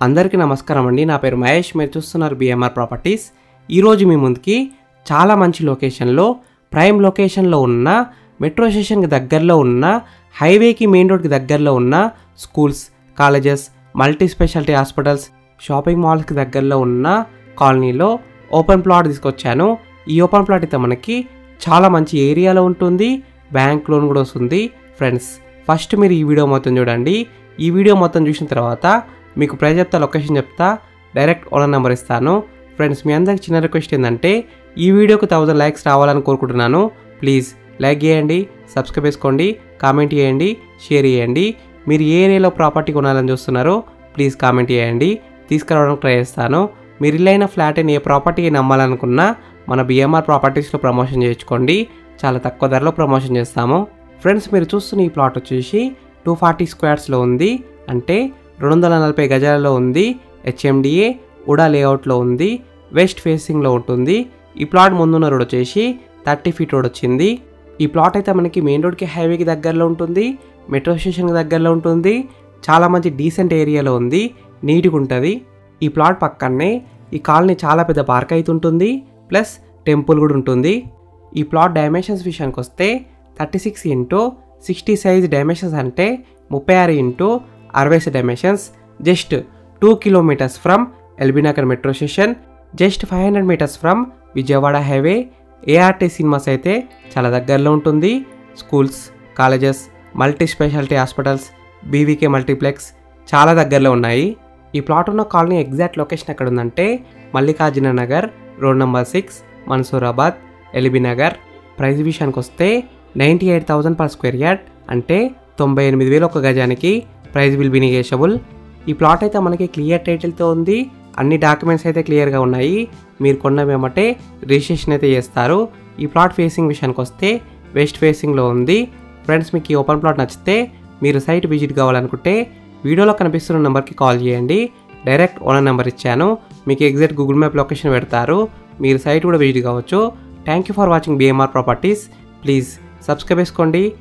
అందరికీ నమస్కారం అండి. నా పేరు మహేష్. మీరు చూస్తున్నారు బిఎంఆర్ ప్రాపర్టీస్. ఈరోజు మీ ముందుకి చాలా మంచి లొకేషన్లో, ప్రైమ్ లొకేషన్లో ఉన్న, మెట్రో స్టేషన్కి దగ్గరలో ఉన్న, హైవేకి మెయిన్ రోడ్కి దగ్గరలో ఉన్న schools, colleges, multi speciality hospitals, shopping మాల్స్కి దగ్గరలో ఉన్న కాలనీలో ఓపెన్ ప్లాట్ తీసుకొచ్చాను. ఈ ఓపెన్ ప్లాట్ అయితే మనకి చాలా మంచి ఏరియాలో ఉంటుంది. బ్యాంక్ లోన్ కూడా వస్తుంది. ఫ్రెండ్స్, ఫస్ట్ మీరు ఈ వీడియో మొత్తం చూడండి. ఈ వీడియో మొత్తం చూసిన తర్వాత మీకు ప్రైస్ చెప్తా, లొకేషన్ చెప్తా, డైరెక్ట్ ఓనర్ నెంబర్ ఇస్తాను. ఫ్రెండ్స్, మీ అందరికి చిన్న రిక్వెస్ట్ ఏంటంటే ఈ వీడియోకి 1000 లైక్స్ రావాలని కోరుకుంటున్నాను. ప్లీజ్ లైక్ చేయండి, సబ్స్క్రైబ్ చేసుకోండి, కామెంట్ చేయండి, షేర్ చేయండి. మీరు ఏ ఏరియాలో ప్రాపర్టీ కొనాలని చూస్తున్నారో ప్లీజ్ కామెంట్ చేయండి, తీసుకురావడానికి ట్రై చేస్తాను. మీరు ఇల్లైన ఫ్లాట్ అయిన ఏ ప్రాపర్టీ నమ్మాలనుకున్నా మన బిఎంఆర్ ప్రాపర్టీస్లో ప్రమోషన్ చేయించుకోండి. చాలా తక్కువ ధరలో ప్రమోషన్ చేస్తాము. ఫ్రెండ్స్, మీరు చూస్తున్న ఈ ప్లాట్ వచ్చేసి 240 స్క్వేర్స్లో ఉంది, అంటే 240 గజాలలో ఉంది. హెచ్ఎండిఏ ఉడా లేఅవుట్లో ఉంది. వెస్ట్ ఫేసింగ్లో ఉంటుంది. ఈ ప్లాట్ ముందున్న రోడ్ వచ్చేసి 30 ఫీట్ రోడ్ వచ్చింది. ఈ ప్లాట్ అయితే మనకి మెయిన్ రోడ్కి, హైవేకి దగ్గరలో ఉంటుంది, మెట్రో స్టేషన్కి దగ్గరలో ఉంటుంది. చాలా మంచి డీసెంట్ ఏరియాలో ఉంది, నీట్గా ఉంటుంది. ఈ ప్లాట్ పక్కనే ఈ కాలనీ చాలా పెద్ద పార్క్ అయితే ఉంటుంది, ప్లస్ టెంపుల్ కూడా ఉంటుంది. ఈ ప్లాట్ డైమెన్షన్స్ విషయానికి వస్తే 36 ఇంటూ 60 సైజ్ డైమెన్షన్స్, అంటే 36 into 60 dimensions. Just 2 kilometres from LB Nagar metro station, just 500 metres from Vijayawada highway. ART cinemas అయితే చాలా దగ్గరలో ఉంటుంది. Schools, colleges, multi speciality hospitals, BVK multiplex చాలా దగ్గరలో ఉన్నాయి. ఈ ప్లాట్ ఉన్న కాలనీ ఎగ్జాక్ట్ లొకేషన్ ఎక్కడ ఉందంటే Mallikarjuna Nagar, road number 6, Mansoorabad, LB Nagar. Price విషయానికి వస్తే 98,000 పర్ స్క్వేర్ యార్డ్, అంటే 98,000 ఒక గజానికి. Price will be negotiable. ఈ ప్లాట్ అయితే మనకి క్లియర్ టైటిల్తో ఉంది. అన్ని డాక్యుమెంట్స్ అయితే క్లియర్గా ఉన్నాయి. మీరు కొన్న మేమటే రిజిస్ట్రేషన్ అయితే చేస్తారు. ఈ ప్లాట్ ఫేసింగ్ విషయానికి వస్తే వెస్ట్ ఫేసింగ్లో ఉంది. ఫ్రెండ్స్, మీకు ఈ ఓపెన్ ప్లాట్ నచ్చితే మీరు సైట్ విజిట్ కావాలనుకుంటే వీడియోలో కనిపిస్తున్న నెంబర్కి కాల్ చేయండి. డైరెక్ట్ ఓనర్ నెంబర్ ఇచ్చాను. మీకు ఎగ్జాక్ట్ గూగుల్ మ్యాప్ లొకేషన్ పెడతారు. మీరు సైట్ కూడా విజిట్ కావచ్చు. Thank you for watching BMR properties. Please subscribe చేసుకోండి,